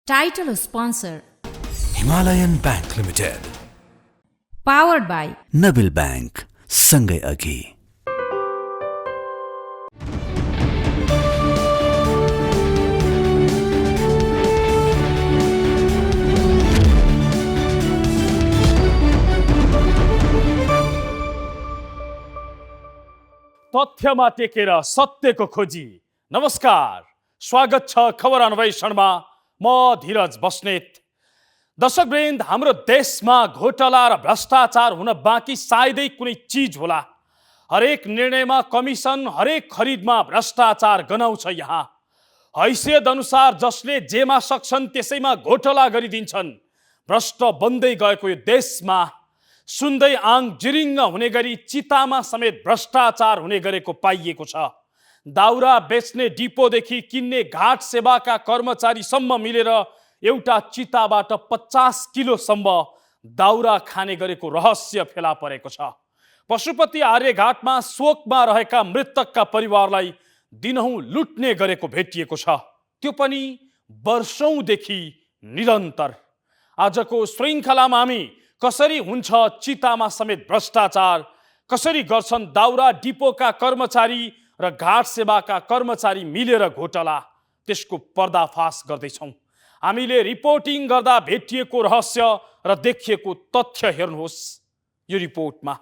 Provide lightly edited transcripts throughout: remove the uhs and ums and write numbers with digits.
Title sponsor. Himalayan Bank Limited. Powered by Nabil Bank. Sangai Agi. तथ्यमा टेकेर सत्यको खोजी। नमस्कार, स्वागत छ खबर अन्वेषणमा। म धीरज बस्नेत। दर्शकवृन्द, हाम्रो देशमा घोटाला र भ्रष्टाचार हुन बाँकी सायदै कुनै चिज होला। हरेक निर्णयमा कमिसन, हरेक खरिदमा भ्रष्टाचार गनाउँछ। यहाँ हैसियत अनुसार जसले जेमा सक्छन् त्यसैमा घोटाला गरिदिन्छन्। भ्रष्ट बन्दै गएको यो देशमा सुन्दै आङ जिरिङ्ग हुने गरी चितामा समेत भ्रष्टाचार हुने गरेको पाइएको छ। दाउरा बेच्ने डिपोदेखि किन्ने घाट सेवाका कर्मचारीसम्म मिलेर एउटा चिताबाट 50 किलोसम्म दाउरा खाने गरेको रहस्य फेला परेको छ। पशुपति आर्यघाटमा शोकमा रहेका मृतकका परिवारलाई दिनहुँ लुट्ने गरेको भेटिएको छ, त्यो पनि वर्षौंदेखि निरन्तर। आजको श्रृङ्खलामा हामी कसरी हुन्छ चितामा समेत भ्रष्टाचार, कसरी गर्छन् दाउरा डिपोका कर्मचारी र घाट सेवाका कर्मचारी मिलेर घोटाला, त्यसको पर्दाफास गर्दैछौँ। हामीले रिपोर्टिङ गर्दा भेटिएको रहस्य र देखिएको तथ्य हेर्नुहोस् यो रिपोर्टमा।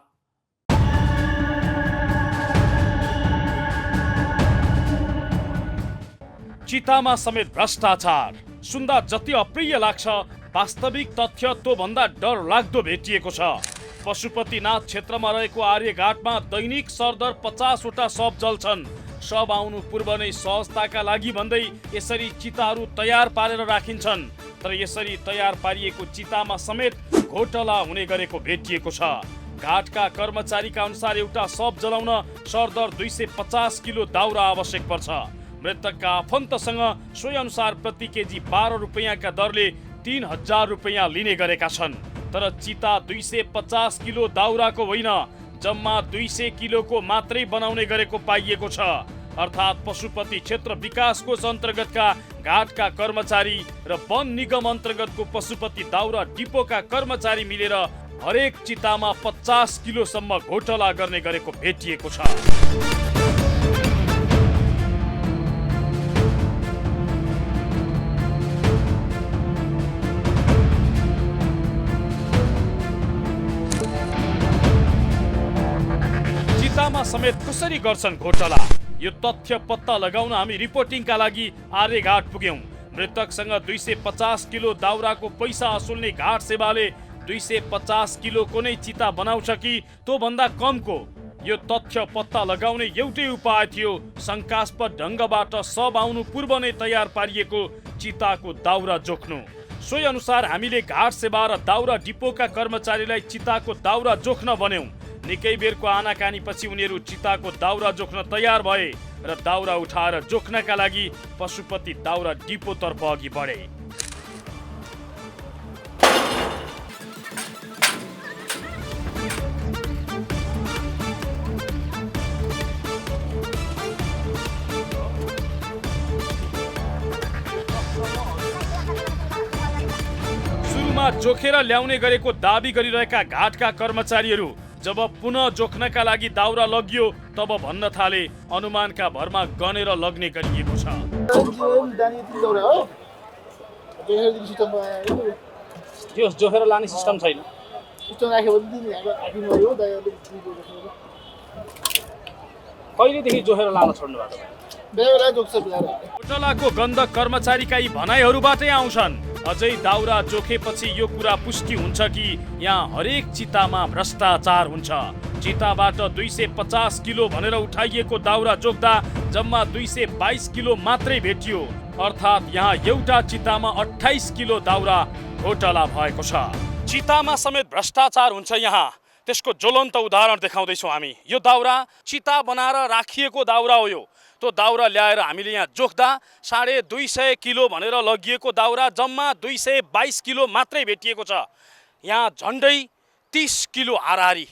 चितामा समेत भ्रष्टाचार सुन्दा जति अप्रिय लाग्छ, वास्तविक तथ्य त्योभन्दा डर लाग्दो भेटिएको छ। पशुपतिनाथ क्षेत्रमा रहेको आर्यघाटमा दैनिक सरदर 50 वटा शव जल्छन्। शव आउनु पूर्व नै सहजताका लागि भन्दै यसरी चिताहरू तयार पारेर राखिन्छन्। तर यसरी तयार पारिएको चितामा समेत घोटाला हुने गरेको भेटिएको छ। घाटका कर्मचारीका अनुसार एउटा शव जलाउन सरदर 250 किलो दाउरा आवश्यक पर्छ। मृतकका आफन्तसँग सोही अनुसार प्रति केजी 12 रुपैयाँका दरले 3000 रुपैयाँ लिने गरेका छन्। तर चिता 250 किलो दाउराको होइन, जम्मा 200 किलोको मात्रै बनाउने गरेको पाइएको छ। अर्थात् पशुपति क्षेत्र विकास कोष अन्तर्गतका घाटका कर्मचारी र वन निगम अन्तर्गतको पशुपति दाउरा डिपोका कर्मचारी मिलेर हरेक चितामा 50 किलोसम्म घोटाला गर्ने गरेको भेटिएको छ। चितामा समेत कसरी गर्छन् घोटाला, यो तथ्य पत्ता लगाउन हामी रिपोर्टिङका लागि आर्यघाट पुग्यौं। मृतकसँग 250 किलो दाउराको पैसा असुल्ने घाट सेवाले 250 किलोको नै चिता बनाउँछ कि त्यो भन्दा कमको, यो तथ्य पत्ता लगाउने एउटै उपाय थियो शङ्कास्पद ढङ्गबाट शव आउनु पूर्व नै तयार पारिएको चिताको दाउरा जोख्नु। सोही अनुसार हामीले घाट सेवा र दाउरा डिपोका कर्मचारीलाई चिताको दाउरा जोख्न भन्यौं। निकै बेरको आनाकानी पछि उनीहरू चिताको दाउरा जोख्न तयार भए र दाउरा उठाएर जोख्नका लागि पशुपति दाउरा डिपोतर्फ अघि बढे। सुरुमा जोखेर ल्याउने गरेको दाबी गरिरहेका घाटका कर्मचारीहरू जब पुनः जोख्नका लागि दाउरा लगियो तब भन्न थाले अनुमानका भरमा गनेर लग्ने गरिएको छ। जोखेर लाने सिस्टम छैन। कहिलेदेखि जोखेर लान छोड्नु भएको? घोटालाको गन्ध कर्मचारीका यी भनाइहरूबाटै आउँछन्। अझै दाउरा जोखेपछि यो कुरा पुष्टि हुन्छ कि यहाँ हरेक चितामा भ्रष्टाचार हुन्छ। चिताबाट 250 किलो भनेर उठाइएको दाउरा जोख्दा जम्मा 222 किलो मात्रै भेटियो। अर्थात् यहाँ एउटा चितामा 28 किलो दाउरा घोटाला भएको छ। चितामा समेत भ्रष्टाचार हुन्छ यहाँ, त्यसको ज्वलन्त उदाहरण देखाउँदैछौँ हामी। यो दाउरा चिता बनाएर राखिएको दाउरा हो। यो त्यो दाउरा ल्याएर हामीले यहाँ जोख्दा 250 किलो भनेर लगिएको दाउरा जम्मा 222 किलो मात्रै भेटिएको छ। यहाँ झन्डै 30 किलो हाराहारी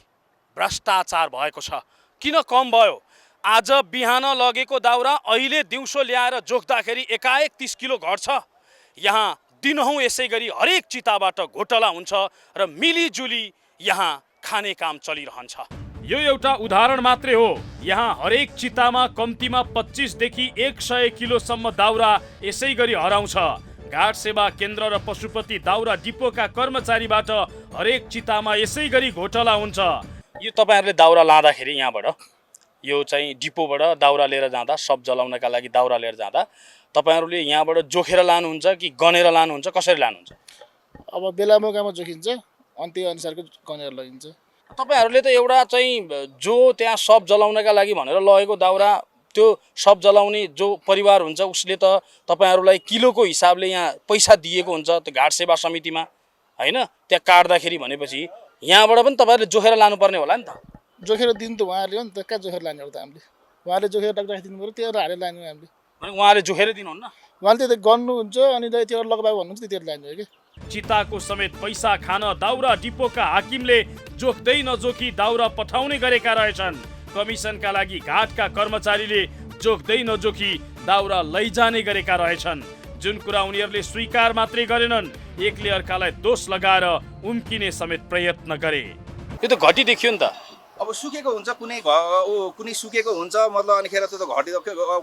भ्रष्टाचार भएको छ। किन कम भयो? आज बिहान लगेको दाउरा अहिले दिउँसो ल्याएर जोख्दाखेरि एकाएक 30 किलो घट्छ। यहाँ दिनहुँ यसै गरी हरेक चिताबाट घोटाला हुन्छ र मिलिजुली यहाँ खाने काम चलिरहन्छ। यो एउटा उदाहरण मात्रै हो। यहाँ हरेक चितामा कम्तीमा 25 देखि 100 किलोसम्म दाउरा यसै गरी हराउँछ। घाट सेवा केन्द्र र पशुपति दाउरा डिपोका कर्मचारीबाट हरेक चितामा यसै गरी घोटाला हुन्छ। यो तपाईहरुले दाउरा लाँदाखेरि यहाँबाट यो चाहिँ डिपोबाट दाउरा लिएर जाँदा सब जलाउनका लागि दाउरा लिएर जाँदा तपाईहरुले यहाँबाट जोखेर लानुहुन्छ कि गनेर लानुहुन्छ, कसरी लानुहुन्छ? अब बेला मौकामा जोखिन्छ अनि त्यही अनुसारको गनेर लगिन्छ। तपाईहरुले त एउटा चाहिँ जो त्यहाँ सब जलाउनका लागि भनेर लगेको दाउरा त्यो सब जलाउने जो परिवार हुन्छ उसले त तपाईहरुलाई किलोको हिसाबले यहाँ पैसा दिएको हुन्छ त्यो घाट सेवा समितिमा, हैन? त्यहाँ काट्दाखेरि भनेपछि यहाँबाट पनि तपाईहरुले जोखेर लानुपर्ने होला नि त। जोखेर दिनु त उहाँहरूले हो नि त, कहाँ जोखेर लाने हो त हामीले? उहाँले जोखेर राखिदिनु पऱ्यो, त्यो हालेर लाने हो हामीले। भने उहाँले जोखेर दिनुहुन्न? उहाँले त्यो गर्नुहुन्छ अनि त्यो लगबाग भन्नुहुन्छ त्यतिखेर लाने हो कि। चिताको समेत पैसा खान दाउरा डिपोका हाकिमले जोख्दै नजोखी दाउरा पठाउने गरेका रहेछन्। कमिसनका लागि घाटका कर्मचारीले जोख्दै नजोखी दाउरा लैजाने गरेका रहेछन्। जुन कुरा उनीहरूले स्वीकार मात्रै गरेनन्, एकले अर्कालाई दोष लगाएर उम्किने समेत प्रयत्न गरे। यो त घटी देखियो नि त। अब सुकेको हुन्छ कुनै सुकेको हुन्छ मतलब अनिखेर त्यो त घटी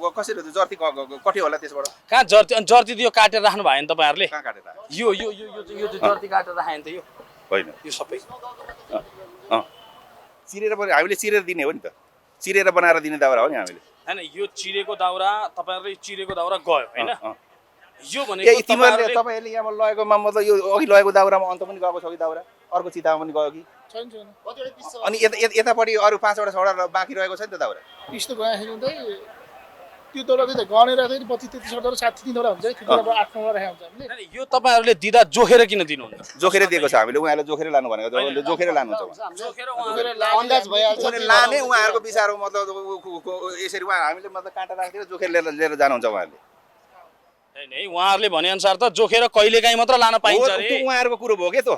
कसरी जर्ती कट्यो होला त्यसबाट। कहाँ जर्ती? अनि जर्ती त यो काटेर राख्नु भयो नि तपाईहरुले? कहाँ काटेर यो यो यो यो यो जर्ती काटेर राखे नि त यो होइन यो सबै चिरेर पनि हामीले चिरेर दिने हो नि त, चिरेर बनाएर दिने दाउरा हो नि हामीले। हैन यो चिरेको दाउरा तपाईहरुले चिरेको दाउरा गयो हैन? यो ए भनेको तिमीहरूले तपाईहरुले यहाँ लगेकोमा मतलब यो अघि लगेको दाउरामा अन्त पनि गएको छ कि दाउरा अर्को चितामा पनि गयो कि छैन छैन अनि यतापट्टि अरू 5वटा 6वटा बाँकी रहेको छ नि त दाउरा। पिस्तो गएखेरि चाहिँ त्यो दौरा चाहिँ गनेर चाहिँ 25-30 वटा 60 वटा हुन्छ, त्यो दौरा 8-9 वटा राखेको हुन्छ हामीले। यो तपाईहरुले दिदा जोखेर किन दिनुहुन्न? जोखेर दिएको छ हामीले, उहाँले जोखेर लानु भनेको जोखेर लानुहुन्छ जोखेर उहाँहरुले अन्दाज भइहाल्छ। उहाँले लाने उहाँहरूको विचार हो मतलब यसरी उहाँ हामीले मतलब काँटा राखेर जोखेर लिएर जानुहुन्छ उहाँहरूले। हैन है उहाँहरुले भने अनुसार त जोखेर कहिलेकाहीँ मात्र लान पाइन्छ रे। त्यो उहाँहरूको कुरो भयो के त्यो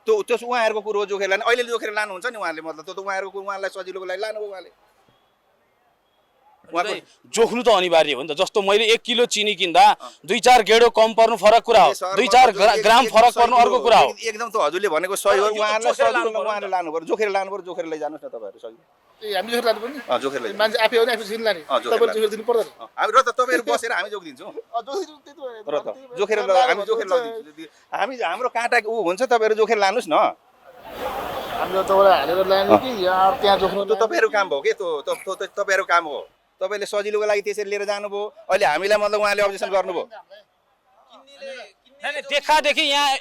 उहाँहरूको कुरो हो जोखेर लाने। अहिले जोखेर लानुहुन्छ नि उहाँले मतलब त्यो त उहाँहरूको उहाँलाई सजिलोको लागि लानु हो उहाँले। जोख्नु त अनिवार्य हो नि त। जस्तो मैले 1 किलो चिनी किन्दा 2-4 गेडो कम पर्नु फरक कुरा हो, 2-4 ग्राम फरक पर्नु अर्को कुरा हो। एकदम त हजुरले भनेको सही हो। उहाँलाई सजिलो उहाँले लानु पर्यो, जोखेर लानु पर्यो, जोखेर लैजानुस् न तपाईहरु सजिलो। ए हामी जोखेर लानु पर्ने? जोखेर लैजानु। मान्छे आफै हो नि आफै सिन लाने। तपाईहरु जोखेर दिनु पर्दैन। हामी र त तपाईहरु बसेर हामी जोगिदिन्छौँ र त जोखेर हामी जोखेर लगिदिन्छौँ। हामी हाम्रो काँटा ऊ हुन्छ तपाईहरु जोखेर लानुस् न। हामीले तपाईलाई हालेर लाने कि यहाँ त्यहाँ जोख्नु त्यो तपाईहरु काम भयो के त्यो तपाईहरु काम हो। तपाईले सजिलोको लागि त्यसरी लिएर जानुभयो, अहिले हामीलाई मतलब उहाँले अब्जेक्सन गर्नुभयो। देखादेखि यहाँ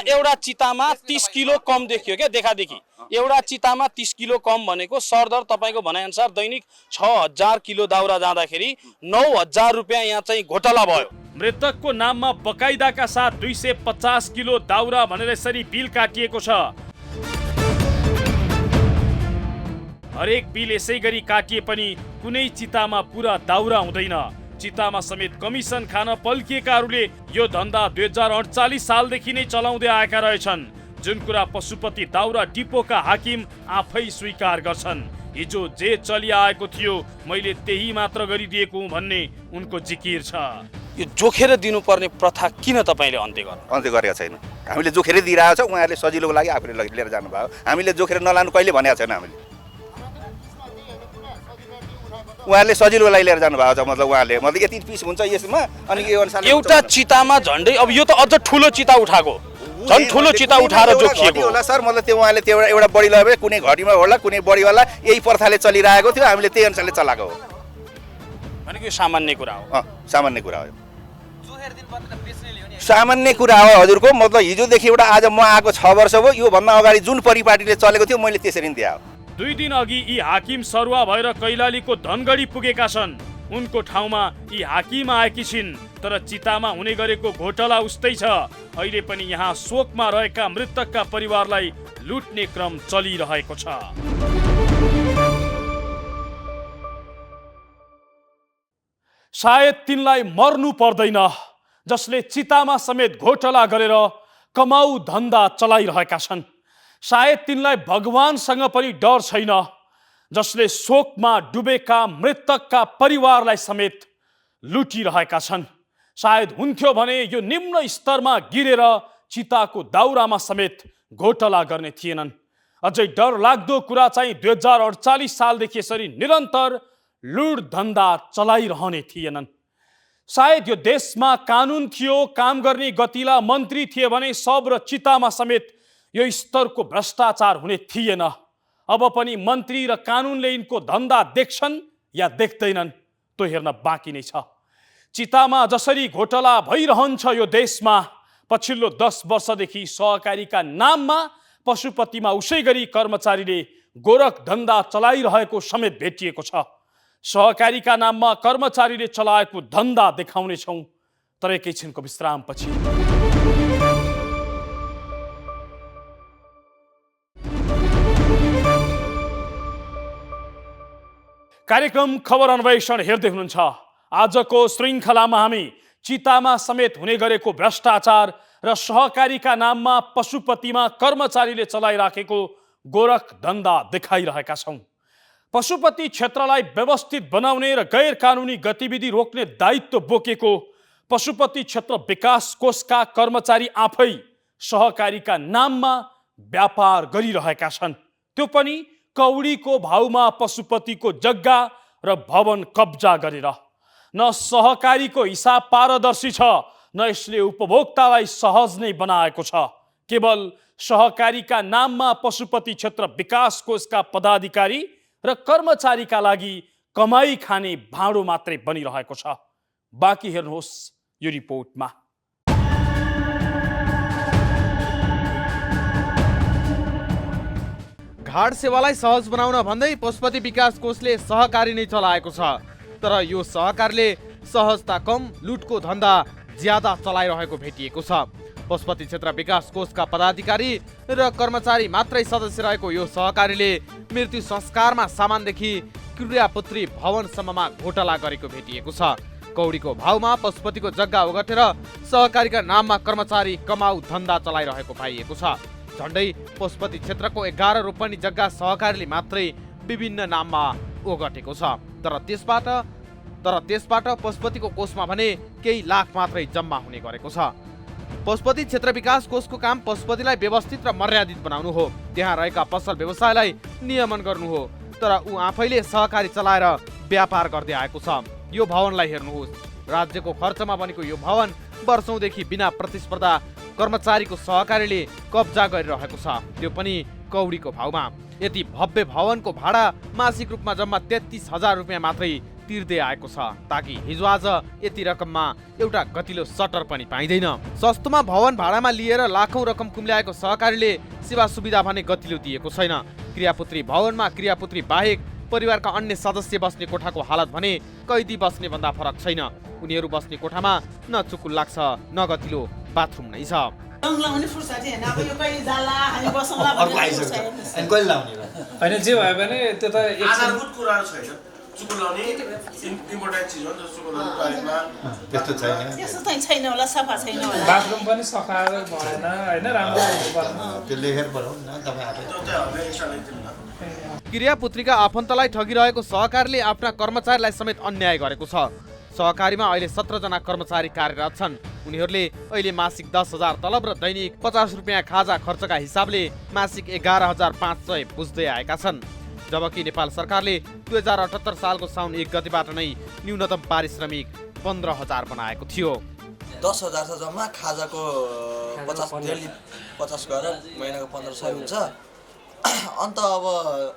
एउटा चितामा 30 किलो कम देखियो क्या। देखादेखि एउटा चितामा 30 किलो कम भनेको सरदर तपाईको भनाइअनुसार दैनिक 6000 किलो दाउरा जाँदाखेरि 9000 रुपियाँ यहाँ चाहिँ घोटाला भयो। मृतकको नाममा बकाइदाका साथ 250 किलो दाउरा भनेर यसरी बिल काटिएको छ। हरेक बिल यसै गरी काटिए पनि कुनै चितामा पुरा दाउरा हुँदैन। चितामा समेत कमिसन खान पल्किएकाहरूले यो धन्दा 2048 सालदेखि नै चलाउँदै आएका रहेछन्। जुन कुरा पशुपति दाउरा डिपोका हाकिम आफै स्वीकार गर्छन्। हिजो जे चलिआएको थियो मैले त्यही मात्र गरिदिएको हुँ भन्ने उनको जिकिर छ। यो जोखेर दिनुपर्ने प्रथा किन तपाईले अन्त्य गरेका छैन? हामीले जोखेरै दिइरहेको छ, उहाँहरूले सजिलोको लागि आफूले लिएर जानुभयो। हामीले जोखेर नलानु कहिले भनेको छैन हामीले। उहाँहरूले सजिलोको लागि लिएर जानुभएको छ मतलब उहाँले मतलब यति पिस हुन्छ यसमा अनि यो अनुसार एउटा चितामा झन्डै अब यो त अझ ठुलो चिता उठाएको, झन् ठुलो चिता उठाएर जोखिएको होला सर। मतलब त्यो उहाँले त्यो एउटा बढी लगाए कुनै घटीमा होला कुनै बढी होला यही प्रथाले चलिरहेको थियो, हामीले त्यही अनुसारले चलाएको हो। भनेको यो सामान्य कुरा हो। सामान्य कुरा हो, सामान्य कुरा हो हजुरको। मतलब हिजोदेखि एउटा आज म आएको 6 वर्ष भयो, यो भन्दा अगाडि जुन परिपाटीले चलेको थियो मैले त्यसरी नै दिए। 2 दिन अघि यी हाकिम सरुवा भएर कैलालीको धनगढी पुगेका छन्। उनको ठाउँमा यी हाकिम आएकी छिन्, तर चितामा हुने गरेको घोटाला उस्तै छ। अहिले पनि यहाँ शोकमा रहेका मृतकका परिवारलाई लुट्ने क्रम चलिरहेको छ। सायद तिनलाई मर्नु पर्दैन जसले चितामा समेत घोटाला गरेर कमाउ धन्दा चलाइरहेका छन्। सायद तिनलाई भगवानसँग पनि डर छैन जसले शोकमा डुबेका मृतकका परिवारलाई समेत लुटिरहेका छन्। सायद हुन्थ्यो भने यो निम्न स्तरमा गिरेर चिताको दाउरामा समेत घोटाला गर्ने थिएनन्। अझै डर लाग्दो कुरा चाहिँ 2048 सालदेखि यसरी निरन्तर लुट धन्दा चलाइरहने थिएनन्। सायद यो देशमा कानुन थियो, काम गर्ने गतिला मन्त्री थिए भने सब र चितामा समेत यो स्तरको भ्रष्टाचार हुने थिएन। अब पनि मन्त्री र कानुनले यिनको धन्दा देख्छन् या देख्दैनन् त्यो हेर्न बाँकी नै छ। चितामा जसरी घोटाला भइरहन्छ यो देशमा, पछिल्लो 10 वर्षदेखि सहकारीका नाममा पशुपतिमा उसै गरी कर्मचारीले गोरख धन्दा चलाइरहेको समेत भेटिएको छ। सहकारीका नाममा कर्मचारीले चलाएको धन्दा देखाउनेछौँ, तर एकैछिनको विश्रामपछि। कार्यक्रम खबर अन्वेषण हेर्दै हुनुहुन्छ। आजको श्रृङ्खलामा हामी चितामा समेत हुने गरेको भ्रष्टाचार र सहकारीका नाममा पशुपतिमा कर्मचारीले चलाइराखेको गोरख धन्दा देखाइरहेका छौँ। पशुपति क्षेत्रलाई व्यवस्थित बनाउने र गैर कानुनी गतिविधि रोक्ने दायित्व बोकेको पशुपति क्षेत्र विकास कोषका कर्मचारी आफै सहकारीका नाममा व्यापार गरिरहेका छन्, त्यो पनि कौडीको भाउमा पशुपतिको जग्गा र भवन कब्जा गरेर। न सहकारीको हिसाब पारदर्शी छ, न यसले उपभोक्तालाई सहज नै बनाएको छ। केवल सहकारीका नाममा पशुपति क्षेत्र विकास कोषका पदाधिकारी र कर्मचारीका लागि कमाई खाने भाँडो मात्रै बनिरहेको छ। बाँकी हेर्नुहोस् यो रिपोर्टमा। घाट सेवालाई सहज बनाउन भन्दै पशुपति विकास कोषले सहकारी नै चलाएको छ, तर यो सहकारीले सहजता कम, लुटको धन्दा ज्यादा चलाइरहेको भेटिएको छ। पशुपति क्षेत्र विकास कोषका पदाधिकारी र कर्मचारी मात्रै सदस्य रहेको यो सहकारीले मृत्यु संस्कारमा सामानदेखि क्रियापुत्री भवनसम्ममा घोटाला गरेको भेटिएको छ। कौडीको भाउमा पशुपतिको जग्गा ओगटेर सहकारीका नाममा कर्मचारी कमाउ धन्दा चलाइरहेको पाइएको छ। झण्डै पशुपति क्षेत्रको 11 रोपनी जग्गा सहकारीले मात्रै विभिन्न नाममा ओगटेको छ, तर त्यसबाट पशुपतिको कोषमा भने केही लाख मात्रै जम्मा हुने गरेको छ। पशुपति क्षेत्र विकास कोषको काम पशुपतिलाई व्यवस्थित र मर्यादित बनाउनु हो, त्यहाँ रहेका पसल व्यवसायलाई नियमन गर्नु हो, तर ऊ आफैले सहकारी चलाएर व्यापार गर्दै आएको छ। यो भवनलाई हेर्नुहोस्, राज्यको खर्चमा बनेको यो भवन वर्षौंदेखि बिना प्रतिस्पर्धा कर्मचारीको सहकारीले कब्जा गरिरहेको छ, त्यो पनि कौडीको भाउमा। यति भव्य भवनको भाडा मासिक रूपमा जम्मा 33,000 रुपियाँ मात्रै तिर्दै आएको छ, ताकि हिजो आज यति रकममा एउटा गतिलो सटर पनि पाइँदैन। सस्तोमा भवन भाडामा लिएर लाखौं रकम कुम्ल्याएको सहकारीले सेवा सुविधा भने गतिलो दिएको छैन। क्रियापुत्री भवनमा क्रियापुत्री बाहेक परिवारका अन्य सदस्य बस्ने कोठाको हालत भने कैदी बस्ने भन्दा फरक छैन। उनीहरू बस्ने कोठामा न चुकुल लाग्छ न गतिलो बाथरुम नै छ। क्रियापुत्रीका आफन्तलाई ठगिरहेको सहकारीले आफ्ना कर्मचारीलाई समेत अन्याय गरेको छ। सहकारीमा अहिले 17 जना कर्मचारी कार्यरत छन्। उनीहरूले अहिले मासिक 10,000 तलब र दैनिक 50 रुपियाँ खाजा खर्चका हिसाबले मासिक 11,500 बुझ्दै आएका छन्, जबकि नेपाल सरकारले 2078 सालको साउन 1 गतेबाट नै न्यूनतम पारिश्रमिक 15,000 बनाएको थियो। 10,000 छ जम्मा, खाजाको 50 गरेर महिनाको 1500 हुन्छ। अन्त अब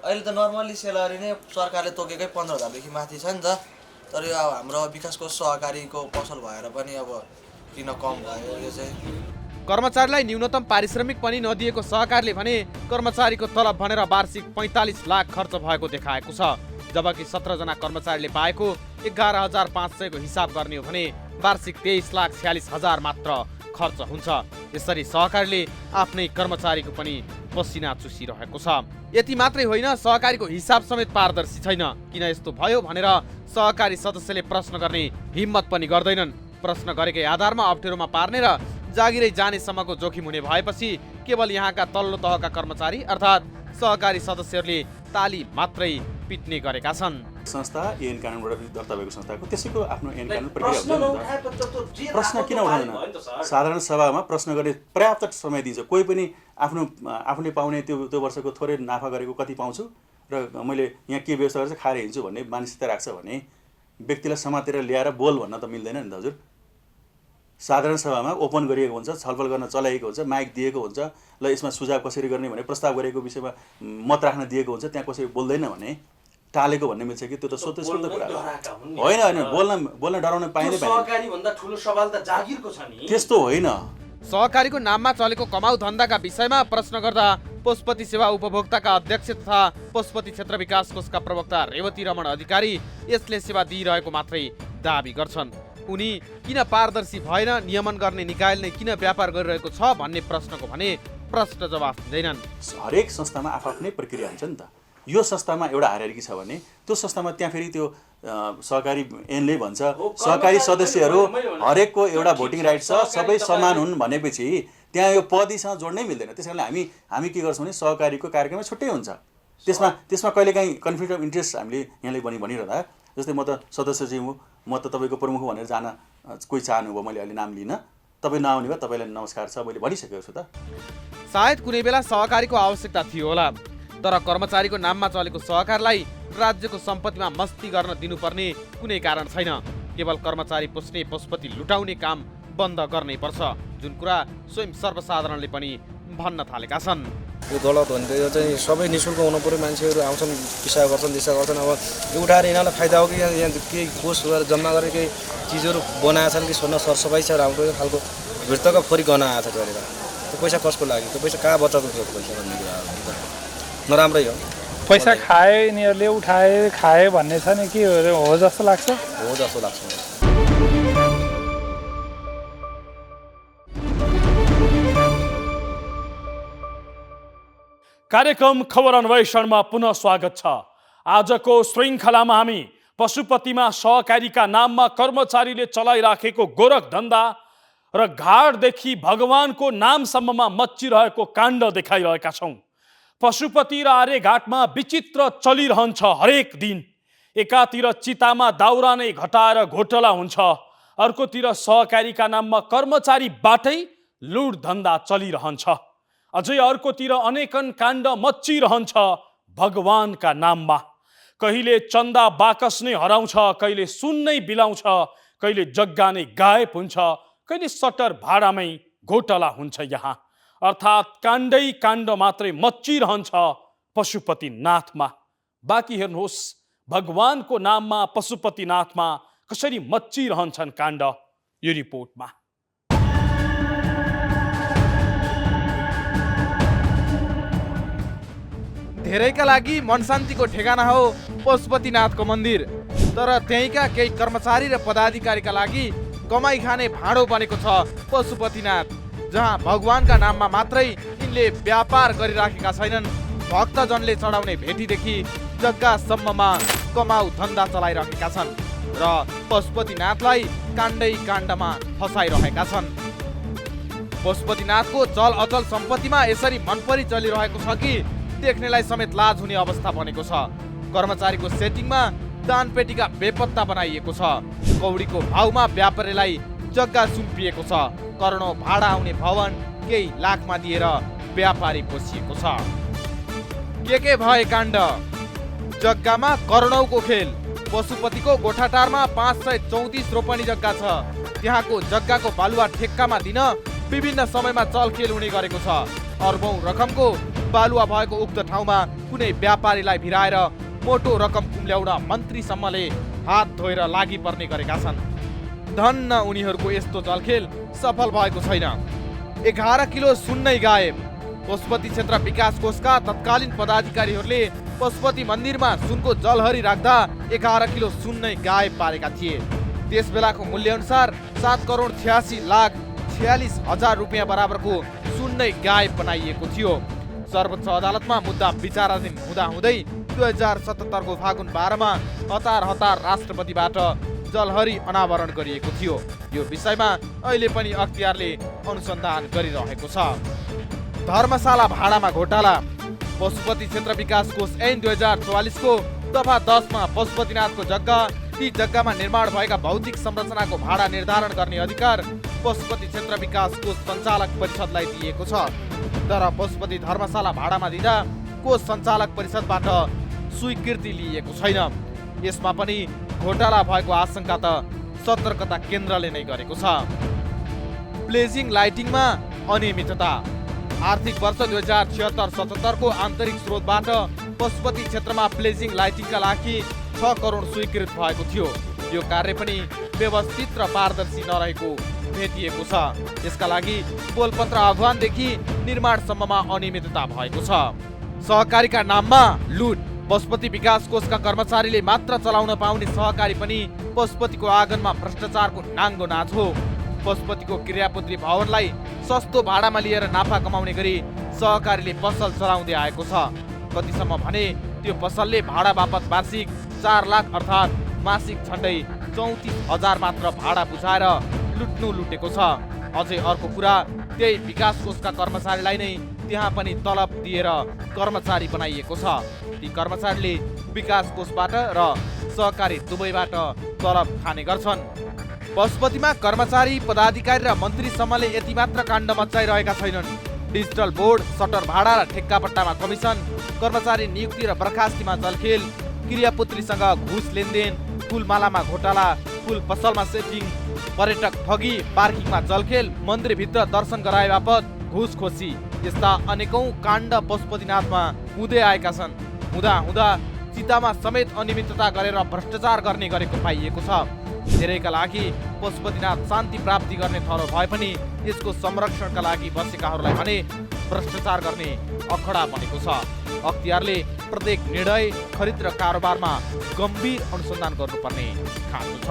अहिले त नर्मली सेलरी नै सरकारले तोकेकै 15,000 देखि माथि छ नि त, तर यो अब हाम्रो विकासको सहकारीको पसल भएर पनि अब किन कम भयो यो चाहिँ। कर्मचारीलाई न्यूनतम पारिश्रमिक पनि नदिएको सहकारीले भने कर्मचारीको तलब भनेर वार्षिक 45 लाख खर्च भएको देखाएको छ, जबकि 17 जना कर्मचारीले पाएको 11,500 को हिसाब गर्ने हो भने वार्षिक 23,46,000 मात्र खर्च हुन्छ। यसरी सहकारीले आफ्नै कर्मचारीको पनि पसिना चुसिरहेको छ। यति मात्रै होइन, सहकारीको हिसाब समेत पारदर्शी छैन। किन यस्तो भयो भनेर सहकारी सदस्यले प्रश्न गर्ने हिम्मत पनि गर्दैनन्। प्रश्न गरेकै आधारमा अप्ठ्यारोमा पार्ने र जागिरै जानेसम्मको जोखिम हुने भएपछि केवल यहाँका तल्लो तहका कर्मचारी अर्थात् सहकारी सदस्यहरूले ताली मात्रै पिट्ने गरेका छन्। संस्था ऐन कानुनबाट दर्ता भएको संस्थाको त्यसैको आफ्नो ऐन कानुन प्रक्रिया हुन्छ नि त। प्रश्न किन उठाउँदैन? साधारण सभामा प्रश्न गर्ने पर्याप्त समय दिन्छ। कोही पनि आफूले पाउने त्यो वर्षको थोरै नाफा गरेको कति पाउँछु र मैले यहाँ के व्यवस्था गरेर खाएर हिँड्छु भन्ने मानसिकता राख्छ भने व्यक्तिलाई समातेर ल्याएर बोल भन्न त मिल्दैन नि त हजुर। साधारण सभामा ओपन गरिएको हुन्छ, छलफल गर्न चलाइएको हुन्छ, माइक दिएको हुन्छ, ल यसमा सुझाव कसरी गर्ने भने प्रस्ताव गरेको विषयमा मत राख्न दिएको हुन्छ, त्यहाँ कसरी बोल्दैन भने टालेको भन्ने मिल्छ कि? त्यो त स्वतः कुरा होइन। बोल्न डराउन पाइँदैन। सहकारीभन्दा ठुलो सवाल त जागिरको छ नि। त्यस्तो होइन। सहकारीको नाममा चलेको कमाउ धन्दाका विषयमा प्रश्न गर्दा पशुपति सेवा उपभोक्ताका अध्यक्ष तथा पशुपति क्षेत्र विकास कोषका प्रवक्ता रेवती रमण अधिकारी यसले सेवा दिइरहेको मात्रै दाबी गर्छन्। उनी किन पारदर्शी भएन, नियमन गर्ने निकायले नै किन व्यापार गरिरहेको छ भन्ने प्रश्नको भने प्रश्न जवाफ दिँदैनन्। हरेक संस्थामा आफ्नै प्रक्रिया हुन्छ नि त। यो संस्थामा एउटा हायरार्की छ भने त्यो संस्थामा त्यहाँ फेरि त्यो सहकारी ऐनले भन्छ सहकारी सदस्यहरू हरेकको एउटा भोटिङ राइट छ, सबै समान हुन् भनेपछि त्यहाँ यो पदीसँग जोड्नै मिल्दैन। त्यस कारणले हामी के गर्छौँ भने सहकारीको कार्यक्रम छुट्टै हुन्छ। त्यसमा कहिलेकाहीँ कन्फ्लिक्ट अफ इन्ट्रेस्ट हामीले यहाँले भनिरहँदा जस्तै म त सदस्य चाहिँ हुँ, म त तपाईँको प्रमुख भनेर जान कोही चाहनुभयो, मैले अहिले नाम लिन, तपाईँ नआउने भयो, तपाईँलाई नमस्कार छ मैले भनिसकेको छु त। सायद कुनै बेला सहकारीको आवश्यकता थियो होला, तर कर्मचारीको नाममा चलेको सहकारलाई राज्यको सम्पत्तिमा मस्ती गर्न दिनुपर्ने कुनै कारण छैन। केवल कर्मचारी पुस्ने पशुपति लुटाउने काम बन्द गर्नै पर्छ, जुन कुरा स्वयं सर्वसाधारणले पनि भन्न थालेका छन्। यो गलत हो नि त। यो चाहिँ सबै निःशुल्क हुनु पर्यो। मान्छेहरू आउँछन्, पिसा गर्छन्, दिशा गर्छन्। अब यो उठाएर यिनीहरूलाई फाइदा हो कि यहाँ केही कोष गरेर जम्मा गरेर केही चिजहरू बनाएछन् कि सोध्न सरसफाइ छ राम्रो खालको भित्रका फोरी गर्न आएको छ गरेर त्यो पैसा कसको लागि? त्यो पैसा कहाँ बचाएको थियो पैसा भन्ने कुरा नराम्रै हो। पैसा खाए यिनीहरूले खाए भन्ने छ नि, के हो जस्तो लाग्छ? हो जस्तो लाग्छ। कार्यक्रम खबर अन्वेषणमा पुनः स्वागत छ। आजको श्रृङ्खलामा हामी पशुपतिमा सहकारीका नाममा कर्मचारीले चलाइराखेको गोरख धन्दा र घाटदेखि भगवानको नामसम्ममा मच्चिरहेको काण्ड देखाइरहेका छौँ। पशुपति र आर्यघाटमा विचित्र चलिरहन्छ हरेक दिन। एकातिर चितामा दाउरा नै घटाएर घोटाला हुन्छ, अर्कोतिर सहकारीका नाममा कर्मचारीबाटै लुट धन्दा चलिरहन्छ। अझै अर्कोतिर अनेकन काण्ड मच्चिरहन्छ भगवानका नाममा। कहिले चन्दा बाकस नै हराउँछ, कहिले सुन नै बिलाउँछ, कहिले जग्गा नै गायब हुन्छ, कहिले सटर भाडामै घोटाला हुन्छ। यहाँ अर्थात् काण्डै काण्ड मात्रै मच्चिरहन्छ पशुपतिनाथमा। बाँकी हेर्नुहोस् भगवानको नाममा पशुपतिनाथमा कसरी मच्चिरहन्छन् काण्ड यो रिपोर्टमा। धेरैका लागि मनशान्तिको ठेगाना हो पशुपतिनाथको मन्दिर, तर त्यहीँका केही कर्मचारी र पदाधिकारीका लागि कमाई खाने भाँडो बनेको छ पशुपतिनाथ, जहाँ भगवानका नाममा मात्रै यिनले व्यापार गरिराखेका छैनन्। भक्तजनले चढाउने भेटीदेखि जग्गासम्ममा कमाउ धन्दा चलाइरहेका छन् र पशुपतिनाथलाई काण्डै काण्डमा फसाइरहेका छन्। पशुपतिनाथको चल अचल सम्पत्तिमा यसरी मनपरी चलिरहेको छ कि देख्नेलाई समेत लाज हुने अवस्था बनेको छ। कर्मचारीको सेटिङमा दानपेटीका बेपत्ता बनाइएको छ। कौडीको भाउमा व्यापारीलाई जग्गा सुम्पिएको छ। करोडौं भाडा आउने भवन केही लाखमा दिएर व्यापारी पोसिएको छ। के भए काण्ड? जग्गामा करोडौंको खेल। पशुपतिको गोठाटारमा 534 रोपनी जग्गा छ। त्यहाँको जग्गाको बालुवा ठेक्कामा दिन विभिन्न समयमा चलखेल हुने गरेको छ। अर्बौं रकमको बालुवा भएको उक्त ठाउँमा कुनै व्यापारीलाई भिराएर मोटो रकम कुम्ल्याउन मन्त्रीसम्मले हात धोएर लागि पर्ने गरेका छन्। धन्न उनीहरूको यस्तो चलखेल सफल भएको छैन। 11 किलो सुन नै गायब। पशुपति क्षेत्र विकास कोषका तत्कालीन पदाधिकारीहरूले पशुपति मन्दिरमा सुनको जलहरी राख्दा 11 किलो सुन नै गायब पारेका थिए। त्यस बेलाको मूल्य अनुसार 7,86,46,000 रुपियाँ बराबरको सुन नै गायब बनाइएको थियो। सर्वोच्च अदालतमा मुद्दा विचाराधीन हुँदाहुँदै 2077 को फागुन 12 मा हतार राष्ट्रपतिबाट जलहरी अनावरण गरिएको थियो। यो विषयमा अहिले पनि अख्तियारले अनुसन्धान गरिरहेको छ। धर्मशाला भाडामा घोटाला। पशुपति क्षेत्र विकास कोष ऐन 2044 को दफा 10 मा पशुपतिनाथको जग्गा ती जग्गामा निर्माण भएका भौतिक संरचनाको भाडा निर्धारण गर्ने अधिकार पशुपति क्षेत्र विकास कोष सञ्चालक परिषदलाई दिएको छ। तर पशुपति धर्मशाला भाडामा दिँदा कोष सञ्चालक परिषदबाट स्वीकृति लिएको छैन। यसमा पनि घोटाला भएको आशंका त सतर्कता केन्द्रले नै गरेको छ। प्लेजिङ लाइटिङमा अनियमितता। आर्थिक वर्ष 2076-77 को आन्तरिक स्रोतबाट पशुपति क्षेत्रमा प्लेजिङ लाइटिङका लागि 6 करोड स्वीकृत भएको थियो। यो कार्य पनि व्यवस्थित र पारदर्शी नरहेको भेटिएको छ। यसका लागि बोलपत्र आह्वानदेखि निर्माणसम्ममा अनियमितता भएको छ। सहकारीका नाममा लुट। पशुपति विकास कोषका कर्मचारीले मात्र चलाउन पाउने सहकारी पनि पशुपतिको आँगनमा भ्रष्टाचारको नाङ्गो नाच हो। पशुपतिको क्रियापुत्री भवनलाई सस्तो भाडामा लिएर नाफा कमाउने गरी सहकारीले पसल चलाउँदै आएको छ। कतिसम्म भने त्यो पसलले भाडा बापत वार्षिक 4 लाख अर्थात् मासिक झन्डै 34,000 मात्र भाडा बुझाएर लुटेको छ। अझै अर्को कुरा, त्यही विकास कोषका कर्मचारीलाई नै त्यहाँ पनि तलब दिएर कर्मचारी बनाइएको छ। ती कर्मचारीले विकास कोषबाट र सहकारी दुवैबाट तलब खाने गर्छन्। पशुपतिमा कर्मचारी, पदाधिकारी र मन्त्रीसम्मले यति मात्र काण्ड मचाइरहेका छैनन्। डिजिटल बोर्ड, सटर भाडा र ठेक्कापट्टामा कमिसन, कर्मचारी नियुक्ति र बर्खास्तीमा जलखेल, क्रियापुत्रीसँग घुस लेनदेन, फुलमालामा घोटाला, फुल पसलमा सेटिङ, पर्यटक ठगी, पार्किङमा जलखेल, मन्दिरभित्र दर्शन गराए बापत घुसखोसी, यस्ता अनेकौं काण्ड पशुपतिनाथमा हुँदै आएका छन्। हुँदा चितामा समेत अनियमितता गरेर भ्रष्टाचार गर्ने गरेको पाइएको छ। धेरैका लागि पशुपतिनाथ शान्ति प्राप्ति गर्ने ठाउँ भए पनि यसको संरक्षणका लागि बसेकाहरूलाई भने भ्रष्टाचार गर्ने अखडा बनेको छ। अख्तियारले प्रत्येक निर्णय, खरिद र कारोबारमा गम्भीर अनुसन्धान गर्नुपर्ने खाँचो छ।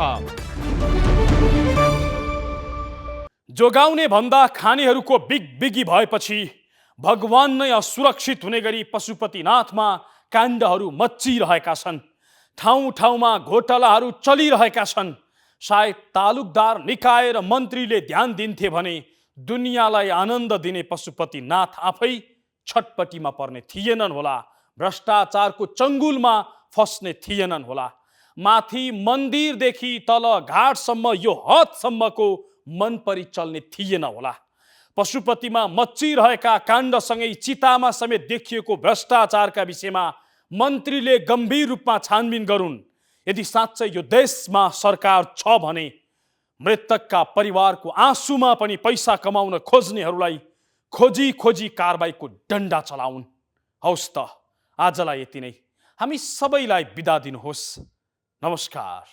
जोगाउने भन्दा खानेहरूको बिगबिगी भएपछि भगवान नै असुरक्षित हुने गरी पशुपतिनाथमा काण्डहरू मच्चिरहेका छन्। ठाउँ ठाउँमा घोटालाहरू चलिरहेका छन्। सायद तालुकदार, निकाय र मन्त्रीले ध्यान दिन्थे भने दुनियाँलाई आनन्द दिने पशुपतिनाथ आफै छटपटीमा पर्ने थिएनन् होला, भ्रष्टाचारको चङ्गुलमा फस्ने थिएनन् होला। माथि मन्दिरदेखि तल घाटसम्म यो हदसम्मको मन परी चल्ने थिएन होला। पशुपतिमा मच्चिरहेका काण्डसँगै चितामा समेत देखिएको भ्रष्टाचारका विषयमा मन्त्रीले गम्भीर रूपमा छानबिन गरून्। यदि साँच्चै यो देशमा सरकार छ भने मृतकका परिवारको आँसुमा पनि पैसा कमाउन खोज्नेहरूलाई खोजी कारबाहीको डन्डा चलाउन्। हौस् त, आजलाई यति नै। हामी सबैलाई बिदा दिनुहोस्। नमस्कार।